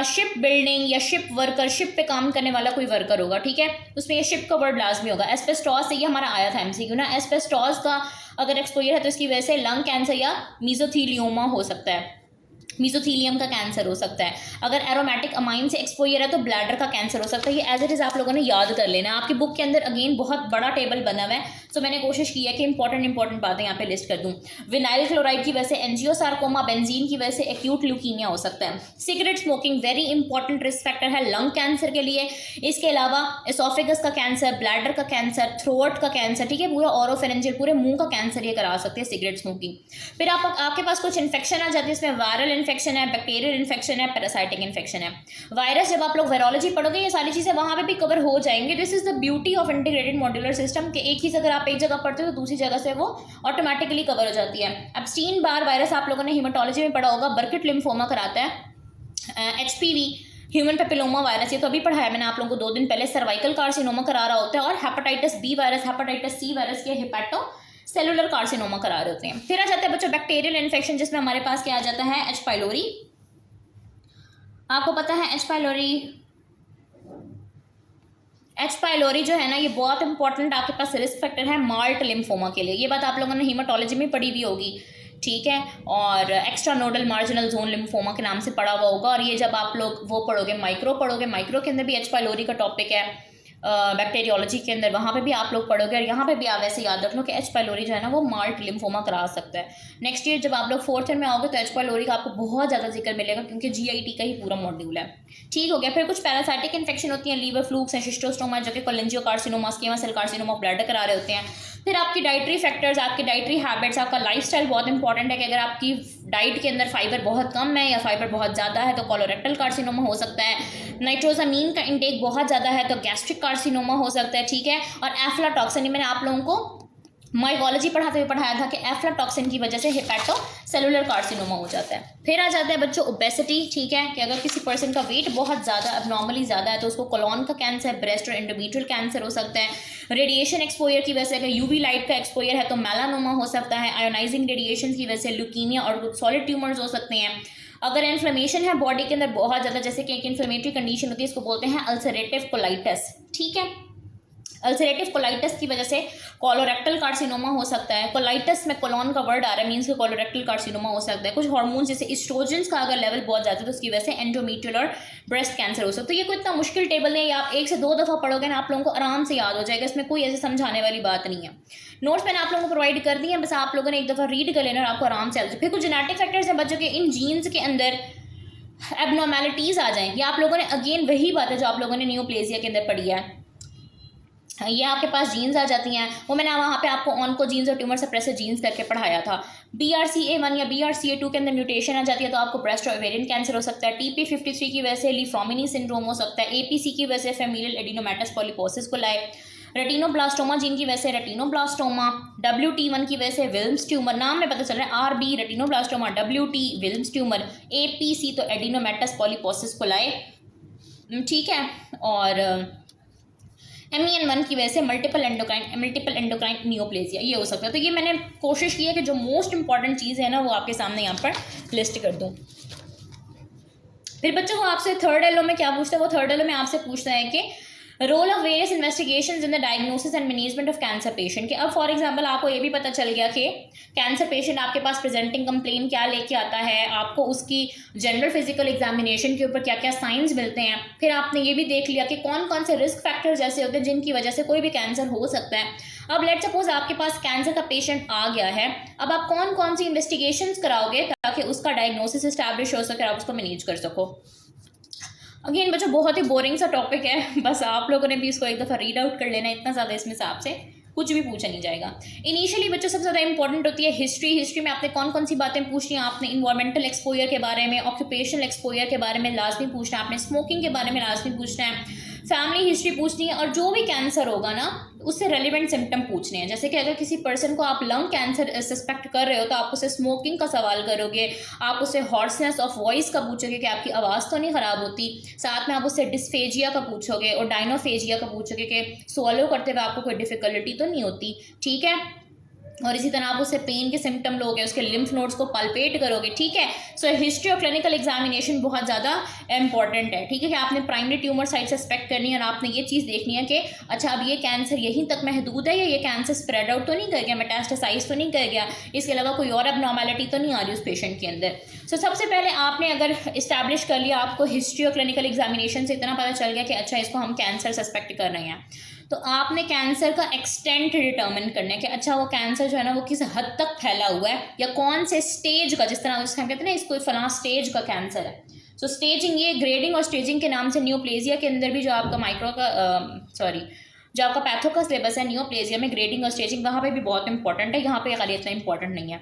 Ship building या ship worker, ship पे काम करने वाला कोई वर्कर होगा, ठीक है, उसमें ये शिप का वर्ड लाजमी होगा। एस्बेस्टोस से ये हमारा आया था एमसीक्यू ना, एस्बेस्टोस का अगर एक्सपोजर है तो इसकी वजह से लंग कैंसर या मीजोथीलियोमा हो सकता है, मीजोथीलियम का कैंसर हो सकता है। अगर एरोमेटिक अमाइन से एक्सपोजर है तो ब्लैडर का कैंसर हो सकता है। ये एज इट इज़ आप लोगों ने याद कर लेना है। आपकी बुक के अंदर अगेन बहुत बड़ा टेबल बना हुआ है, तो मैंने कोशिश की है कि इंपॉर्टेंट बातें यहाँ पे लिस्ट कर दूँ। विनाइल क्लोराइड की वजह से एंजियोसार्कोमा, बेंजीन की वजह से एक्यूट ल्यूकीमिया हो सकता है। Cigarette smoking very important risk factor है लंग कैंसर के लिए। इसके अलावा एसोफेगस का कैंसर, ब्लैडर का कैंसर, थ्रोट का कैंसर, ठीक है, पूरा ओरोफेरेंजियल, पूरे मुंह का कैंसर ये करा सकते हैं सिगरेट स्मोकिंग। फिर आपके पास कुछ इन्फेक्शन आ जाती है, इसमें वायरल इन्फेक्शन है, बैक्टीरियल इन्फेक्शन है, पैरासाइटिक इन्फेक्शन है। वायरस जब आप लोग वायरोलॉजी पढ़ोगे ये सारी चीजें वहां पे भी कवर हो जाएंगे। This is the beauty of integrated modular system के एक ही अगर आप एक जगह पढ़ते हो तो दूसरी जगह से वो ऑटोमेटिकली कवर हो जाती है। एब्स्टीन बार वायरस आप लोगों ने हिमेटोलॉजी में पढ़ा होगा, बर्किट लिम्फोमा कराता है। एचपीवी ह्यूमन पेपिलोमा वायरस, ये तो अभी पढ़ाया मैंने आप लोगों को 2 दिन पहले। सर्वाइकल कार्सिनोमा करा रहा होता है, और hepatitis B virus, hepatitis C virus के हेपेटो सेलुलर कार्सिनोमा करा रहे होते हैं। फिर आ जाता है बच्चों बैक्टीरियल इन्फेक्शन, जिसमें हमारे पास क्या आ जाता है, एच पाइलोरी। आपको पता है एच पाइलोरी जो है ना, ये बहुत इंपॉर्टेंट आपके पास रिस्क फैक्टर है माल्ट लिम्फोमा के लिए। ये बात आप लोगों ने हीमाटोलॉजी में पढ़ी हुई होगी, ठीक है, और extra nodal marginal zone lymphoma के नाम से पढ़ा हुआ होगा। और ये जब आप लोग वो पढ़ोगे, माइक्रो के अंदर भी एच पाइलोरी का टॉपिक है, बैक्टीरियोलॉजी के अंदर वहाँ पे भी आप लोग पढ़ोगे। और यहाँ पे भी आप वैसे याद रख लो कि एच पाइलोरी जो है ना वो माल्ट लिम्फोमा करा सकता है। नेक्स्ट ईयर जब आप लोग 4th ईयर में आओगे तो एच पाइलोरी का आपको बहुत ज़्यादा जिक्र मिलेगा, क्योंकि जीआईटी का ही पूरा मॉड्यूल है, ठीक हो गया। फिर कुछ पैरासाइटिक इन्फेक्शन होती हैं, लीवर फ्लूक्स हैं, शिस्टोस्टोमा, जो कि cholangiocarcinoma, squamous cell carcinoma of bladder करा रहे होते हैं। फिर आपकी डाइटरी फैक्टर्स, आपकी डाइटरी हैबिट्स, आपका लाइफस्टाइल बहुत इंपॉर्टेंट है कि अगर आपकी डाइट के अंदर फाइबर बहुत कम है या फाइबर बहुत ज़्यादा है तो कोलोरेक्टल कार्सिनोमा हो सकता है। नाइट्रोजामीन का इंटेक बहुत ज़्यादा है तो गैस्ट्रिक कार्सिनोमा हो सकता है, ठीक है। और एफ्लाटॉक्सिन, मैंने आप लोगों को माइकोलॉजी पढ़ाते हुए पढ़ाया था कि एफ्लाटॉक्सिन की वजह से हेपेटो सेलुलर कार्सिनोमा हो जाता है। फिर आ जाता है बच्चों ओबेसिटी, ठीक है, कि अगर किसी पर्सन का वेट बहुत ज़्यादा अबनॉर्मली ज़्यादा है तो उसको कोलोन का कैंसर, ब्रेस्ट और एंडोमेट्रियल कैंसर हो सकता है। रेडिएशन एक्सपोजर की वजह से, अगर यूवी लाइट का एक्सपोजर है तो मेलानोमा हो सकता है। आयोनाइजिंग रेडिएशन की वजह से ल्यूकीमिया और सॉलिड ट्यूमर्स हो सकते हैं। अगर इन्फ्लेमेशन है बॉडी के अंदर बहुत ज़्यादा, जैसे कि एक इन्फ्लेमेटरी कंडीशन होती है, इसको बोलते हैं अल्सरेटिव कोलाइटिस, ठीक है। अल्सरेटिव कोलाइटिस की वजह से कोलोरेक्टल कार्सिनोमा हो सकता है। कोलाइटिस में कोलोन का वर्ड आ रहा है, मीन्स कि कोलोरेक्टल कार्सिनोमा हो सकता है। कुछ हार्मोन जैसे एस्ट्रोजेंस का अगर लेवल बहुत ज़्यादा है तो उसकी वजह से एंडोमेट्रियल और ब्रेस्ट कैंसर हो सकता है। तो ये कोई इतना मुश्किल टेबल नहीं है, आप 1 से 2 दफ़ा पढ़ोगे ना आप लोगों को आराम से याद हो जाएगा, इसमें कोई ऐसे समझाने वाली बात नहीं है। नोट्स मैंने आप लोगों को प्रोवाइड कर दी है, बस आप लोगों ने एक दफ़ा रीड कर लेना और आपको आराम से आ जाए। फिर कुछ जेनेटिक फैक्टर्स हैं बच्चों के, इन जीन्स के अंदर एबनॉर्मेलिटीज़ आ जाएंगी। आप लोगों ने अगेन वही बात है जो आप लोगों ने नियोप्लेजिया के अंदर पढ़ी है, ये आपके पास जीन्स आ जाती हैं। वो मैंने वहाँ पे आपको ऑनको जीन्स और ट्यूमर सप्रेसर जीन्स करके पढ़ाया था। BRCA1 या BRCA2 के अंदर म्यूटेशन आ जाती है तो आपको ब्रेस्ट और ओवेरियन कैंसर हो सकता है। TP53 की वजह से लीफ्रोमिनी सिंड्रोम हो सकता है। APC की वजह से फेमिलियल एडिनोमेटस पॉलीपोसिस को लाए। रेटिनोब्लास्टोमा जीन की वजह से रेटिनोब्लास्टोमा। WT1 की वजह से विल्म्स ट्यूमर, नाम में पता चल रहा है, RB retinoblastoma, WT Wilms tumour, APC तो एडिनोमेटस पॉलीपोसिस को लाए, ठीक है। और MEN1 की वजह से मल्टीपल एंडोक्राइन नियोप्लेजिया ये हो सकता है। तो ये मैंने कोशिश की है कि जो मोस्ट इंपॉर्टेंट चीज़ है ना वो आपके सामने यहाँ पर लिस्ट कर दूँ। फिर बच्चों को आपसे 3rd एलो में क्या पूछता है, वो 3rd एलो में आपसे पूछता है कि role of various investigations in the diagnosis and management of cancer patient के। अब फॉर एग्जांपल आपको ये भी पता चल गया कि कैंसर पेशेंट आपके पास प्रेजेंटिंग कंप्लेन क्या लेके आता है, आपको उसकी जनरल फिजिकल एग्जामिनेशन के ऊपर क्या क्या साइंस मिलते हैं। फिर आपने ये भी देख लिया कि कौन कौन से रिस्क फैक्टर्स ऐसे होते हैं जिनकी वजह से कोई भी कैंसर हो सकता है। अब लेट सपोज आपके पास कैंसर का पेशेंट आ गया है, अब आप कौन कौन सी इन्वेस्टिगेशंस कराओगे ताकि उसका डायग्नोसिस एस्टैब्लिश हो सके और आप उसको मैनेज कर सको। अगेन बच्चों बहुत ही बोरिंग सा टॉपिक है, बस आप लोगों ने भी इसको एक दफ़ा रीड आउट कर लेना, इतना ज़्यादा इसमें से आपसे कुछ भी पूछा नहीं जाएगा। इनिशियली बच्चों सबसे ज़्यादा इंपॉर्टेंट होती है हिस्ट्री में आपने कौन कौन सी बातें पूछनी है। आपने इन्वायरमेंटल एक्सपोजर के बारे में, ऑक्यूपेशनल एक्सपोजर के बारे में लाजमी पूछना है, आपने स्मोकिंग के बारे में लाजमी पूछना है, फैमिली हिस्ट्री पूछनी है, और जो भी कैंसर होगा ना उससे रेलिवेंट सिम्टम पूछने हैं। जैसे कि अगर किसी पर्सन को आप लंग कैंसर सस्पेक्ट कर रहे हो तो आप उसे स्मोकिंग का सवाल करोगे, आप उसे हॉर्सनेस ऑफ वॉइस का पूछोगे कि आपकी आवाज़ तो नहीं ख़राब होती, साथ में आप उससे डिस्फेजिया का पूछोगे और डायनोफेजिया का पूछोगे कि स्वॉलो करते हुए आपको कोई डिफ़िकल्टी तो नहीं होती, ठीक है। और इसी तरह आप उससे पेन के सिम्टम लोगे, उसके लिम्फ नोड्स को पल्पेट करोगे, ठीक है। सो हिस्ट्री और क्लिनिकल एग्जामिनेशन बहुत ज़्यादा इंपॉर्टेंट है, ठीक है, कि आपने प्राइमरी ट्यूमर साइट सस्पेक्ट करनी है और आपने ये चीज़ देखनी है कि अच्छा अब ये कैंसर यहीं तक महदूद है या ये कैंसर स्प्रेड आउट तो नहीं कर गया, मेटास्टेसाइज तो नहीं कर गया, इसके अलावा कोई और एबनॉर्मेलिटी तो नहीं आ रही उस पेशेंट के अंदर। सो सबसे पहले आपने अगर इस्टेब्लिश कर लिया, आपको हिस्ट्री और क्लिनिकल एग्जामिनेशन से इतना पता चल गया कि अच्छा इसको हम कैंसर सस्पेक्ट कर रहे हैं, तो आपने कैंसर का एक्सटेंट डिटर्मिन करना है कि अच्छा वो कैंसर जो है ना वो किस हद तक फैला हुआ है या कौन से स्टेज का, जिस तरह हम कहते हैं ना इसको फलां स्टेज का कैंसर है। सो स्टेजिंग, ये ग्रेडिंग और स्टेजिंग के नाम से नियोप्लेजिया के अंदर भी जो आपका जो आपका पैथो का सिलेबस है, नियोप्लेजिया में ग्रेडिंग और स्टेजिंग वहाँ पे भी बहुत इंपॉर्टेंट है, यहाँ पे खाली इतना इंपॉर्टेंट नहीं है।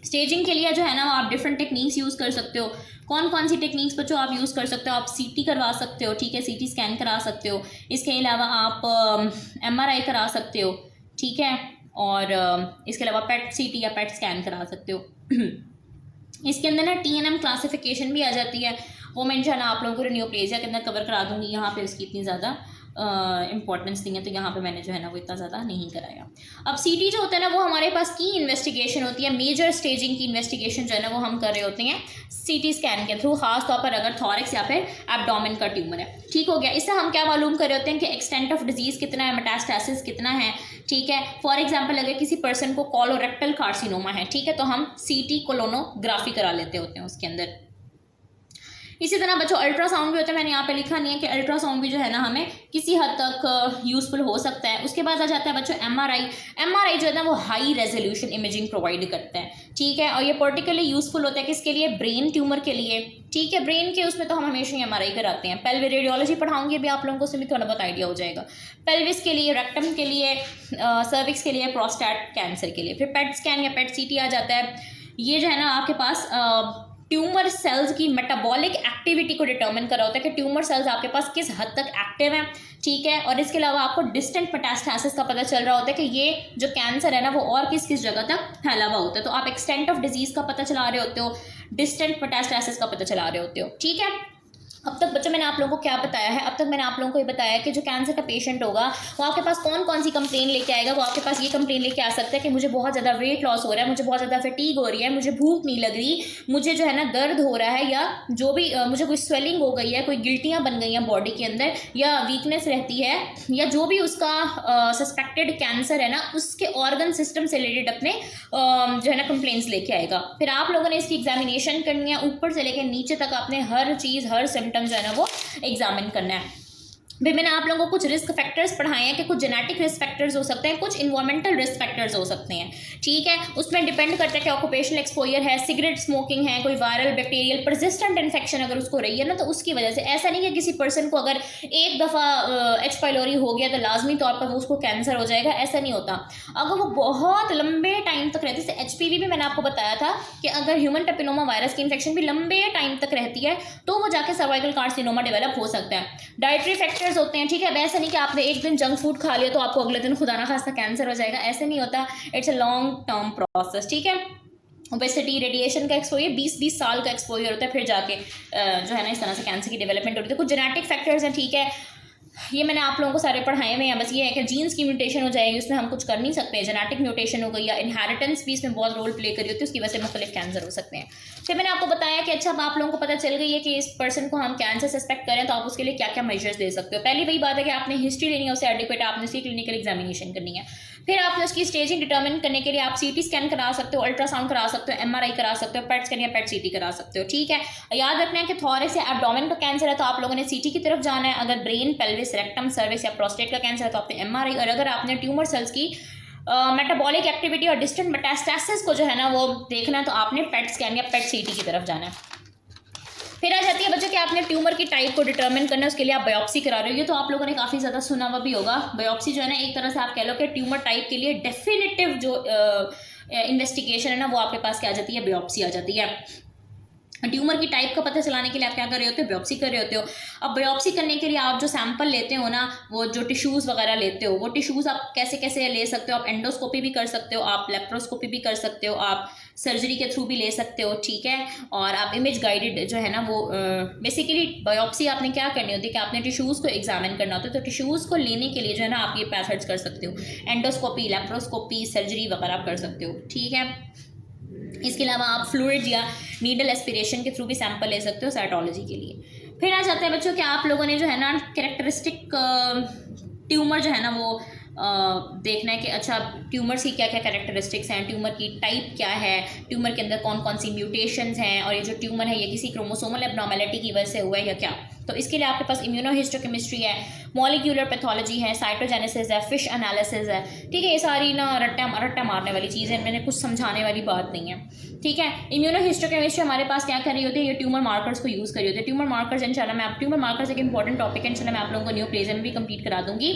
स्टेजिंग के लिए जो है ना आप डिफरेंट टेक्निक्स यूज़ कर सकते हो। कौन कौन सी टेक्निक्स बच्चों आप यूज़ कर सकते हो? आप सीटी करवा सकते हो, ठीक है, सीटी स्कैन करा सकते हो, इसके अलावा आप एमआरआई करा सकते हो, ठीक है, और इसके अलावा पेट सीटी या पेट स्कैन करा सकते हो। इसके अंदर ना टीएनएम क्लासिफिकेशन भी आ जाती है, वो मैं इंशाल्लाह आप लोगों को नियोप्लेजिया के अंदर कवर करा दूंगी, यहाँ पे उसकी इतनी ज़्यादा इंपॉर्टेंस नहीं है, तो यहाँ पे मैंने जो है ना वो इतना ज़्यादा नहीं कराया। अब सीटी जो होता है ना वो हमारे पास की इन्वेस्टिगेशन होती है, मेजर स्टेजिंग की इन्वेस्टिगेशन जो है ना वो हम कर रहे होते हैं सीटी स्कैन के थ्रू, खास तौर पर अगर थॉरैक्स या फिर एब्डोमेन का ट्यूमर है, ठीक हो गया। इससे हम क्या मालूम कर रहे होते हैं कि एक्सटेंट ऑफ डिजीज़ कितना है, मेटास्टेसिस कितना है, ठीक है। फॉर एग्जाम्पल अगर किसी पर्सन को कोलोरेक्टल कार्सिनोमा है, ठीक है, तो हम सीटी कोलोनोग्राफी करा लेते होते हैं उसके अंदर। इसी तरह बच्चों अल्ट्रासाउंड भी होता है, मैंने यहाँ पे लिखा नहीं है कि अल्ट्रासाउंड भी जो है ना हमें किसी हद तक यूज़फुल हो सकता है। उसके बाद आ जाता है बच्चों एमआरआई जो है ना वो हाई रेजोल्यूशन इमेजिंग प्रोवाइड करता है, ठीक है, और ये पर्टिकुलरली यूज़फुल होता है किसके लिए? ब्रेन ट्यूमर के लिए, ठीक है। ब्रेन के उसमें तो हम हमेशा ही एमआरआई कराते हैं। पेल्विक रेडियोलॉजी पढ़ाऊंगी अभी आप लोगों को, उसमें भी थोड़ा बहुत आइडिया हो जाएगा। पेल्विस के लिए, रेक्टम के लिए, सर्विक्स के लिए, प्रोस्टेट कैंसर के लिए। फिर पेट स्कैन या पेट सीटी आ जाता है, ये जो है ना आपके पास ट्यूमर सेल्स की मेटाबॉलिक एक्टिविटी को डिटर्मिन करा होता है कि ट्यूमर सेल्स आपके पास किस हद तक एक्टिव हैं, ठीक है, और इसके अलावा आपको डिस्टेंट मेटास्टेसिस का पता चल रहा होता है कि ये जो कैंसर है ना वो और किस किस जगह तक फैला हुआ होता है, तो आप एक्सटेंट ऑफ डिजीज़ का पता चला रहे होते हो, डिस्टेंट मेटास्टेसिस का पता चला रहे होते हो, ठीक है। अब तक बच्चों मैंने आप लोगों को क्या बताया है? अब तक मैंने आप लोगों को ये बताया कि जो कैंसर का पेशेंट होगा वो आपके पास कौन कौन सी कंप्लेन लेके आएगा। वो आपके पास ये कंप्लेन लेके आ सकता है कि मुझे बहुत ज़्यादा वेट लॉस हो रहा है, मुझे बहुत ज़्यादा फटीग हो रही है, मुझे भूख नहीं लग रही, मुझे जो है ना दर्द हो रहा है, या जो भी मुझे कोई स्वेलिंग हो गई है, कोई गिल्टियाँ बन गई हैं बॉडी के अंदर, या वीकनेस रहती है, या जो भी उसका सस्पेक्टेड कैंसर है ना उसके ऑर्गन सिस्टम से रिलेटेड अपने जो है ना कंप्लेंट्स लेके आएगा। फिर आप लोगों ने इसकी एग्जामिनेशन करनी है, ऊपर से लेकर नीचे तक आपने हर चीज़, हर सिम्टम जो है ना वो एग्जामिन करना है। फिर मैंने आप लोगों को कुछ रिस्क फैक्टर्स पढ़ाए हैं कि कुछ जेनेटिक रिस्क फैक्टर्स हो सकते हैं, कुछ इन्वायरमेंटल रिस्क फैक्टर्स हो सकते हैं, ठीक है। उसमें डिपेंड करता है कि ऑक्यूपेशनल एक्सपोजर है, सिगरेट स्मोकिंग है, कोई वायरल बैक्टीरियल परसिस्टेंट इन्फेक्शन अगर उसको रही है ना तो उसकी वजह से। ऐसा नहीं है किसी पर्सन को अगर एक दफ़ा एच पाइलोरी हो गया तो लाजमी तौर पर वो उसको कैंसर हो जाएगा, ऐसा नहीं होता। अगर वो बहुत लंबे टाइम तक रहती है, HPV भी मैंने आपको बताया था कि अगर ह्यूमन पेपिलोमा वायरस की इन्फेक्शन भी लंबे टाइम तक रहती है तो वो जाके सर्वाइकल कार्सिनोमा डेवलप हो सकता है। डाइटरी फैक्टर्स होते हैं, ठीक है। ऐसा नहीं कि आपने एक दिन जंक फूड खा लिया तो आपको अगले दिन खुदा ना खास्ता कैंसर हो जाएगा, ऐसे नहीं होता। It's a long term process, ठीक है। ओबेसिटी, रेडिएशन का एक्सपोजर 20-20 साल का एक्सपोजर होता है, फिर जाके जो है ना इस तरह से कैंसर की डेवलपमेंट होती है। कुछ जेनेटिक फैक्टर्स हैं, ठीक है, ये मैंने आप लोगों को सारे पढ़ाए हुए हैं। बस ये है कि जीन्स की म्यूटेशन हो जाएगी, उसमें हम कुछ कर नहीं सकते। जेनेटिक म्यूटेशन हो गई या इनहेरिटेंस भी इसमें बहुत रोल प्ले करी होती है, उसकी वजह से मुख्तलिफ कैंसर हो सकते हैं। फिर मैंने आपको बताया कि अच्छा अब आप लोगों को पता चल गई है कि इस पर्सन को हम कैंसर सस्पेक्ट करें तो आप उसके लिए क्या क्या मेजर्स दे सकते हो। पहली वही बात है कि आपने हिस्ट्री लेनी है, उससे एडिक्वेट आपने उसकी क्लिनिकल एग्जामिनेशन करनी है। फिर आपने उसकी स्टेजिंग डिटर्मिन करने के लिए आप सीटी स्कैन करा सकते हो, अल्ट्रासाउंड करा सकते हो, एमआरआई करा सकते हो, पेट स्कैन या पेट सीटी करा सकते हो, ठीक है। याद रखना है कि थॉरैक्स या एब्डोमेन का कैंसर है तो आप लोगों ने सीटी की तरफ जाना है। अगर ब्रेन, पेल्विस, रेक्टम, सर्विक्स या प्रोस्टेट का कैंसर है तो आपने एमआरआई, और अगर आपने ट्यूमर सेल्स की मेटाबॉलिक एक्टिविटी और डिस्टेंट मेटास्टेसिस को जो है ना वो देखना है तो आपने पेट स्कैन या पेट सीटी की तरफ जाना है। फिर आ जाती है बच्चों कि आपने ट्यूमर की टाइप को डिटरमिन करना है, उसके लिए आप बायोप्सी करा रहे हो। ये तो आप लोगों ने काफ़ी ज़्यादा सुना हुआ भी होगा। बायोप्सी जो है ना एक तरह से आप कह लो कि ट्यूमर टाइप के लिए डेफिनेटिव जो इन्वेस्टिगेशन है ना वो आपके पास क्या आ जाती है, बायोप्सी आ जाती है। ट्यूमर की टाइप का पता चलाने के लिए आप क्या कर रहे होते हो, बायोप्सी कर रहे होते हो। अब बायोप्सी करने के लिए आप जो सैंपल लेते हो ना, वो जो टिश्यूज़ वगैरह लेते हो, वो टिश्यूज़ आप कैसे कैसे ले सकते हो। आप एंडोस्कोपी भी कर सकते हो, आप लेप्रोस्कोपी भी कर सकते हो, आप सर्जरी के थ्रू भी ले सकते हो, ठीक है। और आप इमेज गाइडेड जो है ना वो बेसिकली बायोप्सी आपने क्या करनी होती है कि आपने टिश्यूज़ को एग्जामिन करना होता है, तो टिश्यूज़ को लेने के लिए जो है ना आप ये मेथड्स कर सकते हो, एंडोस्कोपी, लेप्रोस्कोपी, सर्जरी वगैरह आप कर सकते हो, ठीक है। इसके अलावा आप फ्लूइड या नीडल एस्पिरेशन के थ्रू भी सैंपल ले सकते हो साइटोलॉजी के लिए। फिर आ जाता है बच्चों कि आप लोगों ने जो है ना कैरेक्टरिस्टिक ट्यूमर जो है ना वो देखना है कि अच्छा ट्यूमर्स की क्या क्या कैरेक्टरिस्टिक्स हैं, ट्यूमर की टाइप क्या है, ट्यूमर के अंदर कौन कौन सी म्यूटेशंस हैं, और ये जो ट्यूमर है ये किसी क्रोमोसोमल एब्नॉर्मेलिटी की वजह से हुआ है या क्या। तो इसके लिए आपके पास इम्यूनोहिस्टोकेमिस्ट्री है, मॉलिक्यूलर पैथोलॉजी है, साइटोजेनेसिस है, फिश एनालिसिस है, ठीक है। ये सारी ना रट्टा मारने वाली चीज़ है, मैंने कुछ समझाने वाली बात नहीं है, ठीक है। इम्यूनोहिस्टोकेमिस्ट्री हमारे पास क्या कर रही होती है, ये ट्यूमर मार्कर्स को यूज़ कर रही होती है। ट्यूमर मार्कर्स इंशाल्लाह मैं आप ट्यूमर मार्कर्स एक इंपॉर्टेंट टॉपिक है, इंशाल्लाह मैं आप लोगों को न्यू प्लेज़ में भी कंप्लीट करा दूंगी।